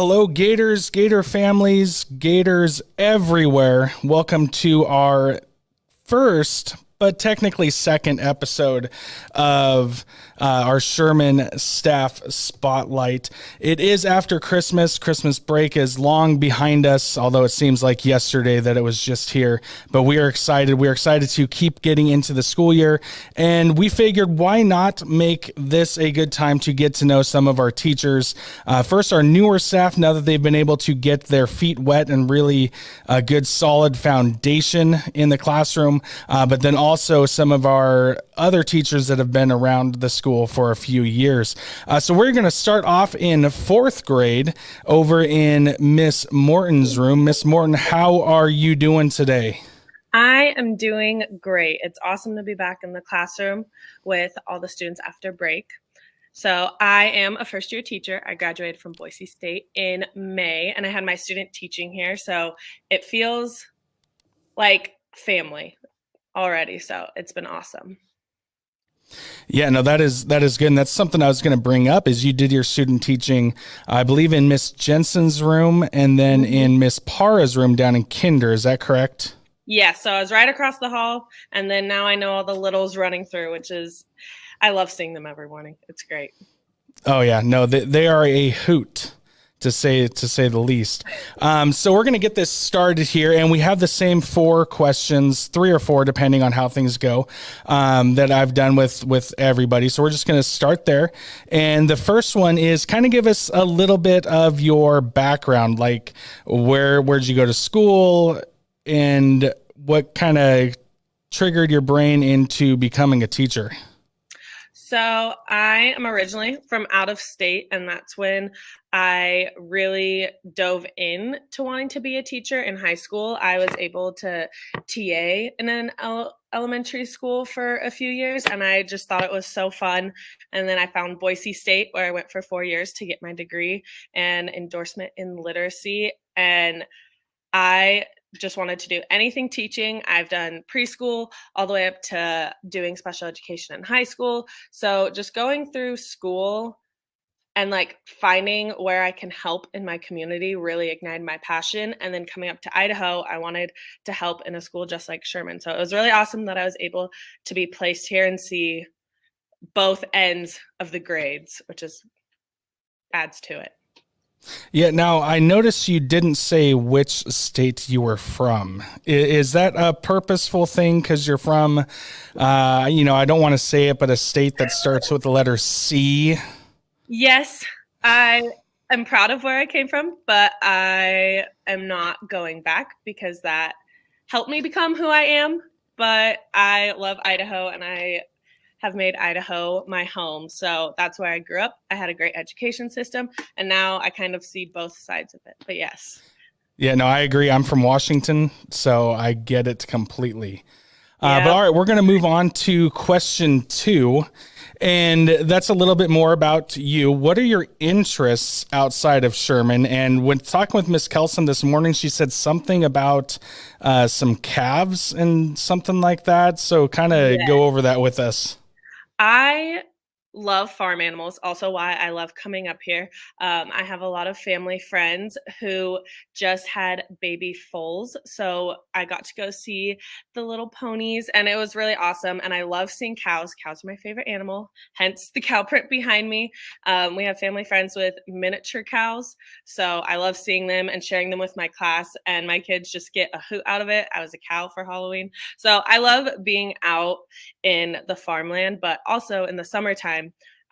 Hello, Gators, Gator families, Gators everywhere. Welcome to our first, but technically second episode of our Sherman staff spotlight. It is after Christmas. Christmas break is long behind us, although it seems like yesterday that it was just here. But we are excited. We are excited to keep getting into the school year. And we figured, why not make this a good time to get to know some of our teachers? First, our newer staff, now that they've been able to get their feet wet and really a good solid foundation in the classroom. But then also some of our other teachers that have been around the school for a few years. So we're going to start off in fourth grade over in Miss Morton's room. Miss Morton, how are you doing today? I am doing great. It's awesome to be back in the classroom with all the students after break. So I am a first year teacher. I graduated from Boise State in May, and I had my student teaching here. So it feels like family already. So it's been awesome. Yeah, no, that is good. And that's something I was going to bring up is you did your student teaching, I believe, in Miss Jensen's room and then in Miss Para's room down in Kinder. Is that correct? Yeah, so I was right across the hall, and then now I know all the littles running through, I love seeing them every morning. It's great. Oh yeah, no, they are a hoot to say the least. So we're going to get this started here, and we have the same four questions, three or four, depending on how things go, that I've done with everybody. So we're just going to start there. And the first one is kind of give us a little bit of your background, like where'd you go to school and what kind of triggered your brain into becoming a teacher? So I am originally from out of state, and that's when I really dove in to wanting to be a teacher in high school. I was able to TA in an elementary school for a few years, and I just thought it was so fun. And then I found Boise State, where I went for 4 years to get my degree and endorsement in literacy. And I just wanted to do anything teaching. I've done preschool all the way up to doing special education in high school. So just going through school and like finding where I can help in my community really ignited my passion. And then coming up to Idaho, I wanted to help in a school just like Sherman. So it was really awesome that I was able to be placed here and see both ends of the grades, which is adds to it. Yeah, now I noticed you didn't say which state you were from. Is that a purposeful thing because you're from, I don't want to say it, but a state that starts with the letter C? Yes, I am proud of where I came from, but I am not going back because that helped me become who I am. But I love Idaho, and I have made Idaho my home. So that's where I grew up. I had a great education system, and now I kind of see both sides of it. But yes. Yeah, no, I agree. I'm from Washington, so I get it completely. Yeah. But all right, we're going to move on to question 2. And that's a little bit more about you. What are your interests outside of Sherman? And when talking with Miss Kelson this morning, she said something about some calves and something like that. So kind of go over that with us. I love farm animals, also why I love coming up here. I have a lot of family friends who just had baby foals, so I got to go see the little ponies, and it was really awesome. And I love seeing cows. Cows are my favorite animal, hence the cow print behind me. We have family friends with miniature cows, so I love seeing them and sharing them with my class, and my kids just get a hoot out of it. I was a cow for Halloween, so I love being out in the farmland, but also in the summertime.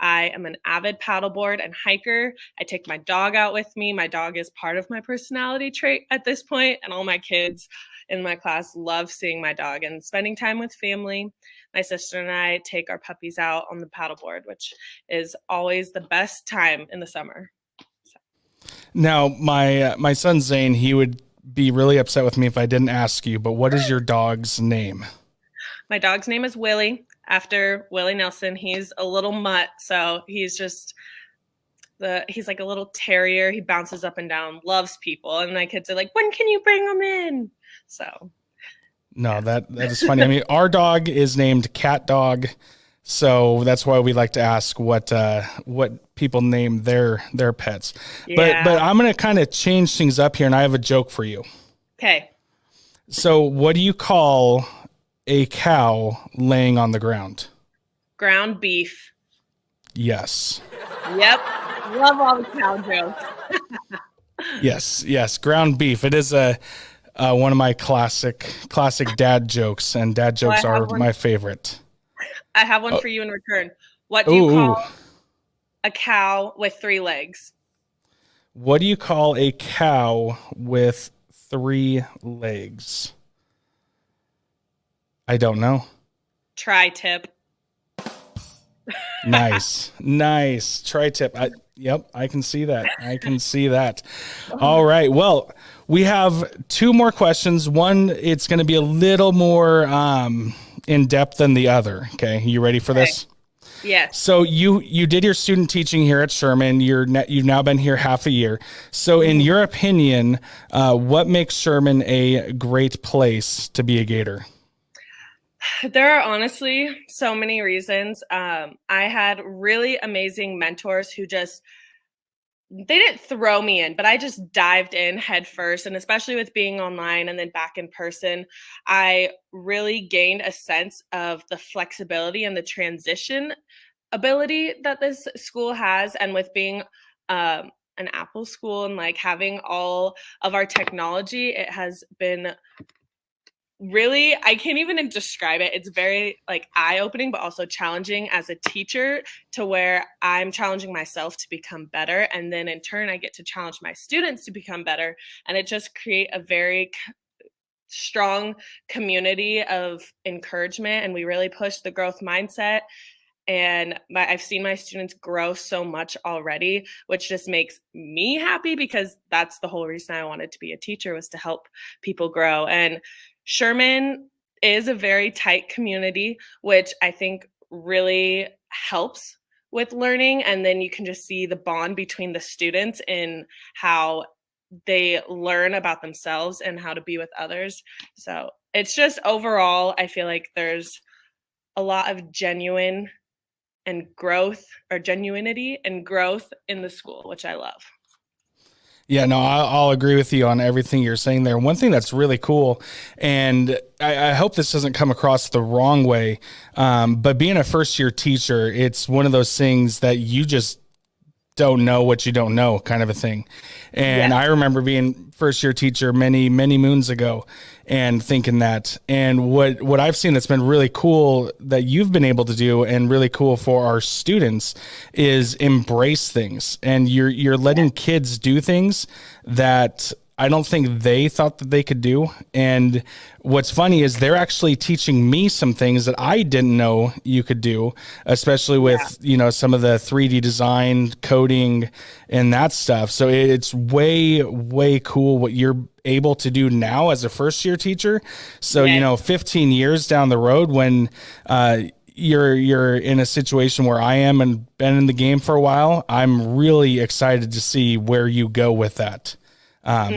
I am an avid paddleboard and hiker. I take my dog out with me. My dog is part of my personality trait at this point, and all my kids in my class love seeing my dog and spending time with family. My sister and I take our puppies out on the paddleboard, which is always the best time in the summer. Now, my son Zane, he would be really upset with me if I didn't ask you, but what is your dog's name? My dog's name is Willie, after Willie Nelson. He's a little mutt, so he's like a little terrier. He bounces up and down, loves people, and my kids are like, "When can you bring him in?" So, no, that is funny. I mean, our dog is named Cat Dog, So that's why we like to ask what people name their pets. But Yeah. I'm going to kind of change things up here, and I have a joke for you. Okay. So what do you call a cow laying on the ground? Ground beef. Yes. Yep. Love all the cow jokes. Yes. Ground beef. It is a one of my classic dad jokes, and dad Well, jokes are my favorite. I have one Oh, for you in return. What do you call ooh. a cow with 3 legs? What do you call a cow with 3 legs? I don't know. Tri-tip. Nice. Tri-tip. Yep, I can see that. All right. Well, we have 2 more questions. One, it's going to be a little more in depth than the other. Okay. You ready for this? Yes. So you did your student teaching here at Sherman. You've now been here half a year. So in your opinion, what makes Sherman a great place to be a Gator? There are honestly so many reasons. I had really amazing mentors who they didn't throw me in, but I just dived in head first. And especially with being online and then back in person, I really gained a sense of the flexibility and the transition ability that this school has. And with being an Apple school and like having all of our technology, it has been really, I can't even describe it. It's very like eye-opening but also challenging as a teacher, to where I'm challenging myself to become better, and then in turn I get to challenge my students to become better, and it just create a very strong community of encouragement, and we really push the growth mindset. And I've seen my students grow so much already, which just makes me happy, because that's the whole reason I wanted to be a teacher, was to help people grow. And Sherman is a very tight community, which I think really helps with learning. And then you can just see the bond between the students in how they learn about themselves and how to be with others. So it's just overall, I feel like there's a lot of genuinity and growth in the school, which I love. Yeah, no, I'll agree with you on everything you're saying there. One thing that's really cool, and I hope this doesn't come across the wrong way, but being a first year teacher, it's one of those things that you just don't know what you don't know, kind of a thing. And I remember being first year teacher many moons ago and thinking that. And what I've seen that's been really cool that you've been able to do, and really cool for our students, is embrace things. And you're letting kids do things that I don't think they thought that they could do. And what's funny is they're actually teaching me some things that I didn't know you could do, especially with, some of the 3D design, coding, and that stuff. So it's way cool what you're able to do now as a first year teacher. So, 15 years down the road, when you're in a situation where I am and been in the game for a while, I'm really excited to see where you go with that.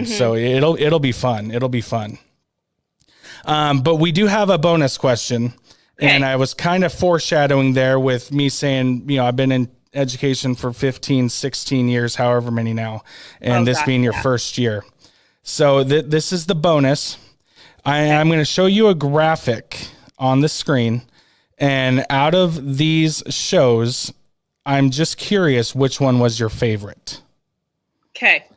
So it'll be fun. But we do have a bonus question, and I was kind of foreshadowing there with me saying, I've been in education for 15, 16 years, however many now, and this being your first year. So this is the bonus. I'm going to show you a graphic on the screen, and out of these shows, I'm just curious which one was your favorite. Okay.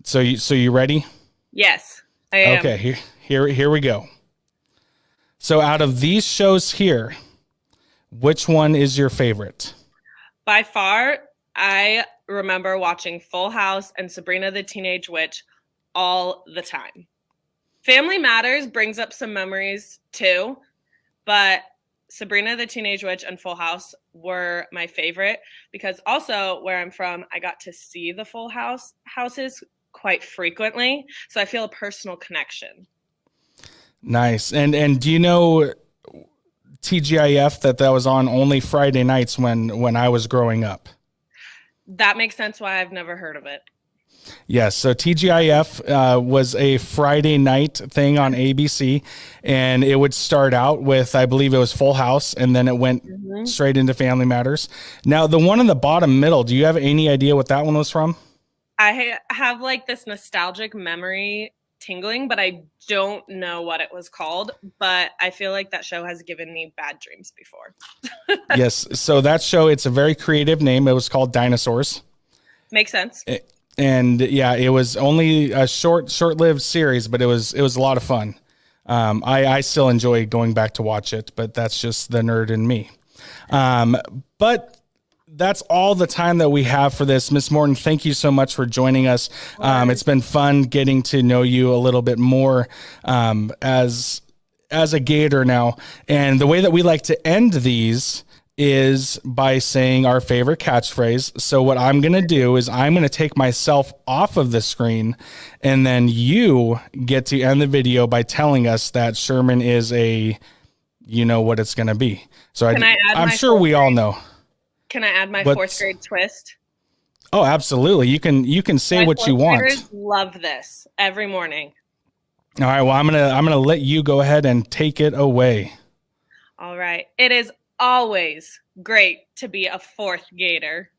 So you ready? Yes, I am. Okay, here we go. So out of these shows here, which one is your favorite? By far, I remember watching Full House and Sabrina the Teenage Witch all the time. Family Matters brings up some memories too, but Sabrina the Teenage Witch and Full House were my favorite, because also where I'm from, I got to see the Full houses quite frequently, so I feel a personal connection. Nice. And do you know TGIF that was on only Friday nights when I was growing up? That makes sense why I've never heard of it. Yes, so TGIF was a Friday night thing on ABC, and it would start out with, I believe it was Full House, and then it went straight into Family Matters. Now, the one in the bottom middle, do you have any idea what that one was from? I have like this nostalgic memory tingling, but I don't know what it was called. But I feel like that show has given me bad dreams before. Yes. So that show, it's a very creative name. It was called Dinosaurs. Makes sense. And yeah, it was only a short-lived series, but it was a lot of fun. I still enjoy going back to watch it, but that's just the nerd in me. But that's all the time that we have for this. Miss Morton, thank you so much for joining us. It's been fun getting to know you a little bit more as a Gator now. And the way that we like to end these is by saying our favorite catchphrase. So what I'm going to do is I'm going to take myself off of the screen, and then you get to end the video by telling us that Sherman is you know what it's going to be. So I'm sure we all know. Can I add my fourth grade twist? Oh, absolutely. You can say what you want. Love this every morning. All right. Well, I'm going to let you go ahead and take it away. All right. It is always great to be a fourth Gator.